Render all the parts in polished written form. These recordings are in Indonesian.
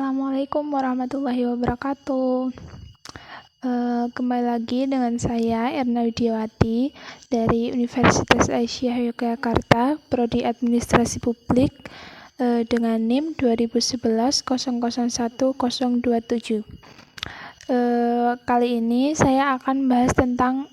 Assalamualaikum warahmatullahi wabarakatuh. Kembali lagi dengan saya Erna Widiawati dari Universitas Aisyah Yogyakarta, Prodi Administrasi Publik dengan NIM 2011001027. Kali ini saya akan bahas tentang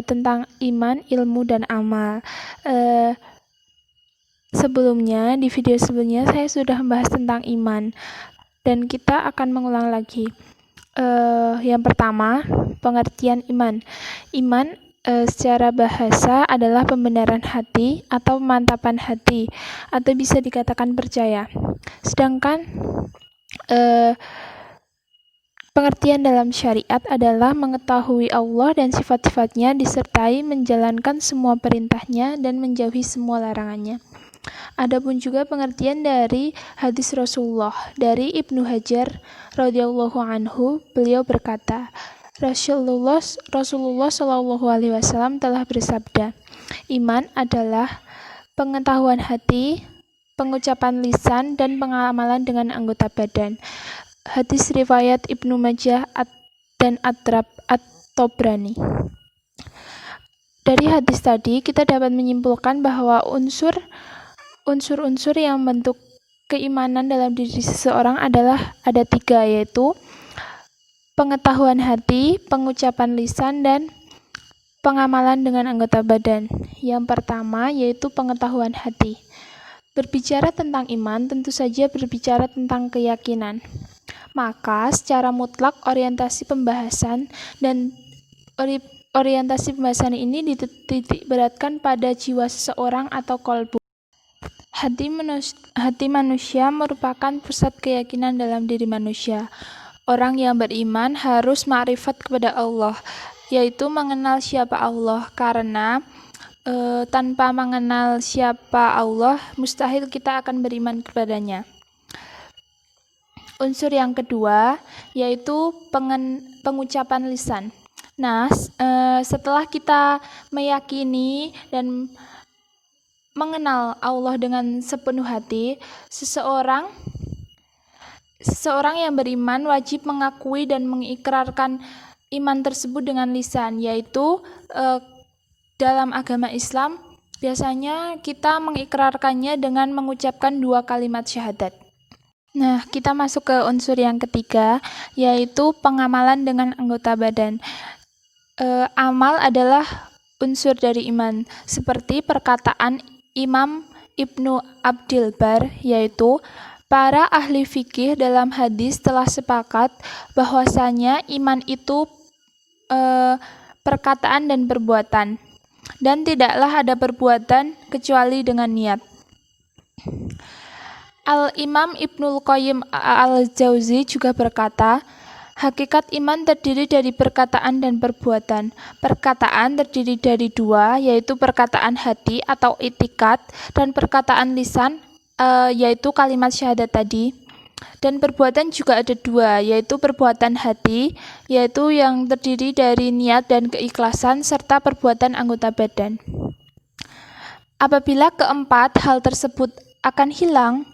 tentang iman, ilmu, dan amal. Di video sebelumnya saya sudah membahas tentang iman, dan kita akan mengulang lagi. Yang pertama, pengertian iman. Iman secara bahasa adalah pembenaran hati atau pemantapan hati, atau bisa dikatakan percaya. Sedangkan pengertian dalam syariat adalah mengetahui Allah dan sifat-sifatnya disertai menjalankan semua perintahnya dan menjauhi semua larangannya. Adapun juga pengertian dari hadis Rasulullah dari Ibnu Hajar radhiyallahu anhu, beliau berkata, Rasulullah Shallallahu alaihi wasallam telah bersabda, iman adalah pengetahuan hati, pengucapan lisan, dan pengamalan dengan anggota badan. Hadis riwayat Ibnu Majah dan At-Tabrani. Dari hadis tadi kita dapat menyimpulkan bahwa unsur-unsur yang membentuk keimanan dalam diri seseorang adalah ada 3, yaitu pengetahuan hati, pengucapan lisan, dan pengamalan dengan anggota badan. Yang pertama yaitu pengetahuan hati. Berbicara tentang iman tentu saja berbicara tentang keyakinan. Maka secara mutlak orientasi pembahasan ini dititik beratkan pada jiwa seseorang atau qalbu. Hati manusia merupakan pusat keyakinan dalam diri manusia. Orang yang beriman harus ma'rifat kepada Allah, yaitu mengenal siapa Allah, karena tanpa mengenal siapa Allah, mustahil kita akan beriman kepadanya. Unsur yang kedua yaitu pengucapan lisan. Nah, setelah kita meyakini dan mengenal Allah dengan sepenuh hati, seseorang yang beriman wajib mengakui dan mengikrarkan iman tersebut dengan lisan, yaitu dalam agama Islam biasanya kita mengikrarkannya dengan mengucapkan 2 kalimat syahadat. Nah, kita masuk ke unsur yang ketiga, yaitu pengamalan dengan anggota badan. Amal adalah unsur dari iman, seperti perkataan Imam Ibnu Abdil Bar, yaitu para ahli fikih dalam hadis telah sepakat bahwasanya iman itu perkataan dan perbuatan, dan tidaklah ada perbuatan kecuali dengan niat. Al-Imam Ibnul Qayyim Al-Jauzi juga berkata, hakikat iman terdiri dari perkataan dan perbuatan. Perkataan terdiri dari 2, yaitu perkataan hati atau i'tiqad, dan perkataan lisan, yaitu kalimat syahadat tadi. Dan perbuatan juga ada 2, yaitu perbuatan hati, yaitu yang terdiri dari niat dan keikhlasan, serta perbuatan anggota badan. Apabila keempat hal tersebut akan hilang,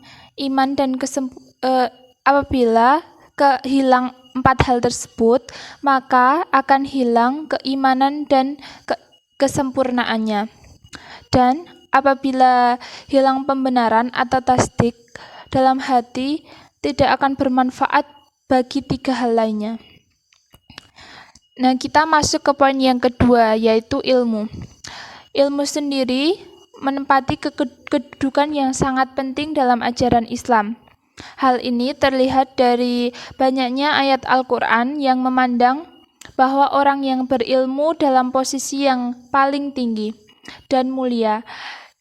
apabila kehilang 4 hal tersebut, maka akan hilang keimanan dan kesempurnaannya. Dan apabila hilang pembenaran atau tasdik dalam hati, tidak akan bermanfaat bagi 3 hal lainnya. Nah, kita masuk ke poin yang kedua, yaitu ilmu. Ilmu sendiri menempati kedudukan yang sangat penting dalam ajaran Islam. Hal ini terlihat dari banyaknya ayat Al-Quran yang memandang bahwa orang yang berilmu dalam posisi yang paling tinggi dan mulia.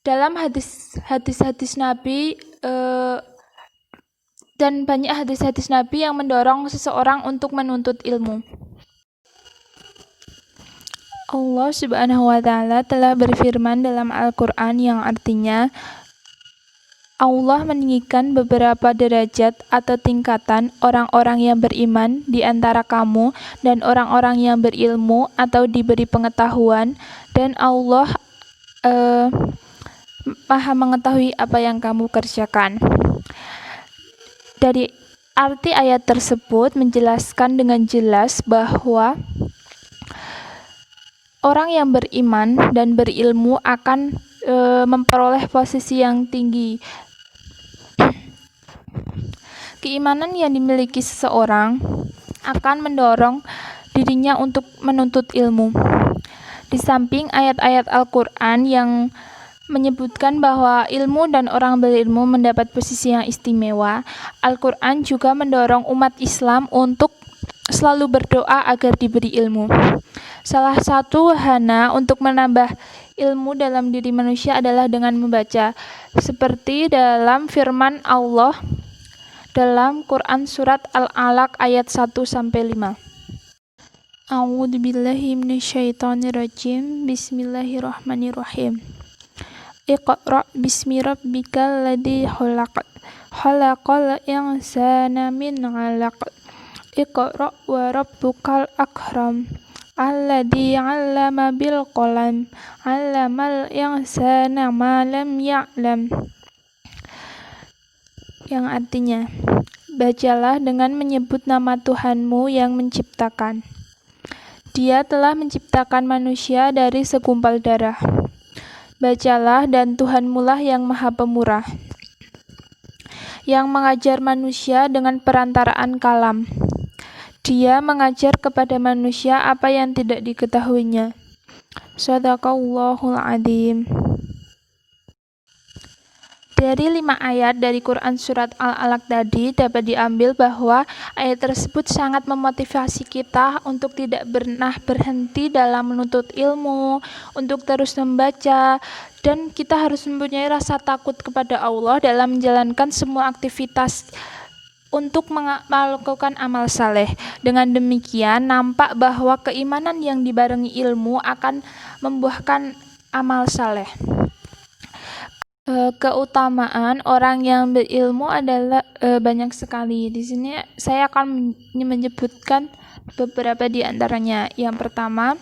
Dalam hadis-hadis Nabi dan banyak hadis-hadis Nabi yang mendorong seseorang untuk menuntut ilmu. Allah Subhanahu wa Ta'ala telah berfirman dalam Al-Quran yang artinya, Allah meninggikan beberapa derajat atau tingkatan orang-orang yang beriman di antara kamu dan orang-orang yang berilmu atau diberi pengetahuan, dan Allah Maha mengetahui apa yang kamu kerjakan. Dari arti ayat tersebut menjelaskan dengan jelas bahwa orang yang beriman dan berilmu akan memperoleh posisi yang tinggi. Keimanan yang dimiliki seseorang akan mendorong dirinya untuk menuntut ilmu. Di samping ayat-ayat Al-Quran yang menyebutkan bahwa ilmu dan orang berilmu mendapat posisi yang istimewa, Al-Quran juga mendorong umat Islam untuk selalu berdoa agar diberi ilmu. Salah satu wahana untuk menambah ilmu dalam diri manusia adalah dengan membaca, seperti dalam firman Allah dalam Quran surat Al-Alaq ayat 1-5. A'udzubillahi minasyaitonirrajim. Bismillahirrahmanirrahim. Iqra' bismi rabbikal ladzi khalaq. Khalaqal insana min 'alaq. Iqra' wa rabbukal akram. Alladzi 'allama bil qalam. 'allamal insana ma lam ya'lam. Yang artinya, bacalah dengan menyebut nama Tuhanmu yang menciptakan. Dia telah menciptakan manusia dari segumpal darah. Bacalah, dan Tuhanmulah yang Maha Pemurah, yang mengajar manusia dengan perantaraan kalam. Dia mengajar kepada manusia apa yang tidak diketahuinya. Shadaqallahul adzim. Dari 5 ayat dari Quran surat Al-Alaq tadi dapat diambil bahwa ayat tersebut sangat memotivasi kita untuk tidak pernah berhenti dalam menuntut ilmu, untuk terus membaca, dan kita harus mempunyai rasa takut kepada Allah dalam menjalankan semua aktivitas untuk melakukan amal saleh. Dengan demikian, nampak bahwa keimanan yang dibarengi ilmu akan membuahkan amal saleh. Keutamaan orang yang berilmu adalah banyak sekali. Di sini saya akan menyebutkan beberapa di antaranya. Yang pertama,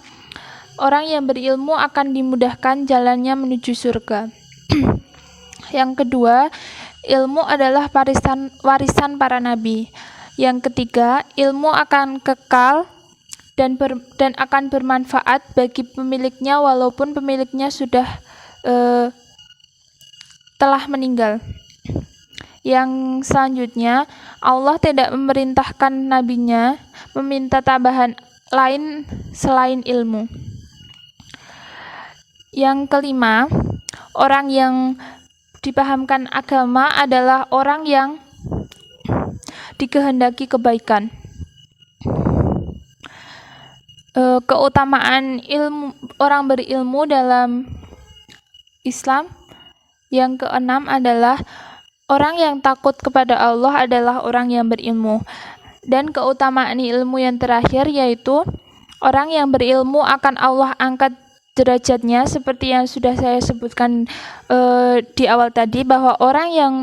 orang yang berilmu akan dimudahkan jalannya menuju surga. Yang kedua, ilmu adalah warisan para nabi. Yang ketiga, ilmu akan kekal dan akan bermanfaat bagi pemiliknya walaupun pemiliknya sudah telah meninggal. Yang selanjutnya, Allah tidak memerintahkan nabinya meminta tambahan lain selain ilmu. Yang kelima, orang yang dipahamkan agama adalah orang yang dikehendaki kebaikan. Keutamaan ilmu orang berilmu dalam Islam. Yang keenam adalah orang yang takut kepada Allah adalah orang yang berilmu. Dan keutamaan ilmu yang terakhir yaitu orang yang berilmu akan Allah angkat derajatnya, seperti yang sudah saya sebutkan di awal tadi, bahwa orang yang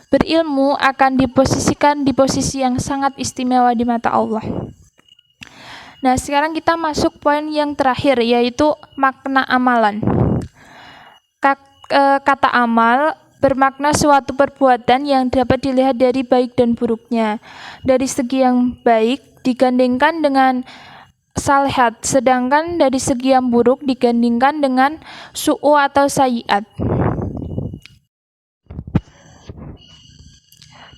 berilmu akan diposisikan di posisi yang sangat istimewa di mata Allah. Nah, sekarang kita masuk poin yang terakhir, yaitu makna amalan. Kata amal bermakna suatu perbuatan yang dapat dilihat dari baik dan buruknya. Dari segi yang baik digandingkan dengan salihat, sedangkan dari segi yang buruk digandingkan dengan su'u atau sayyiat.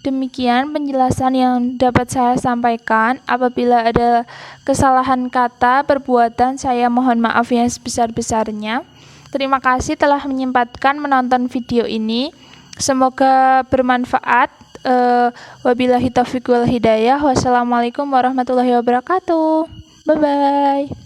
Demikian penjelasan yang dapat saya sampaikan. Apabila ada kesalahan kata, perbuatan, saya mohon maaf yang sebesar-besarnya. Terima kasih telah menyempatkan menonton video ini. Semoga bermanfaat. Wabillahi taufiq wal hidayah. Wassalamualaikum warahmatullahi wabarakatuh. Bye-bye.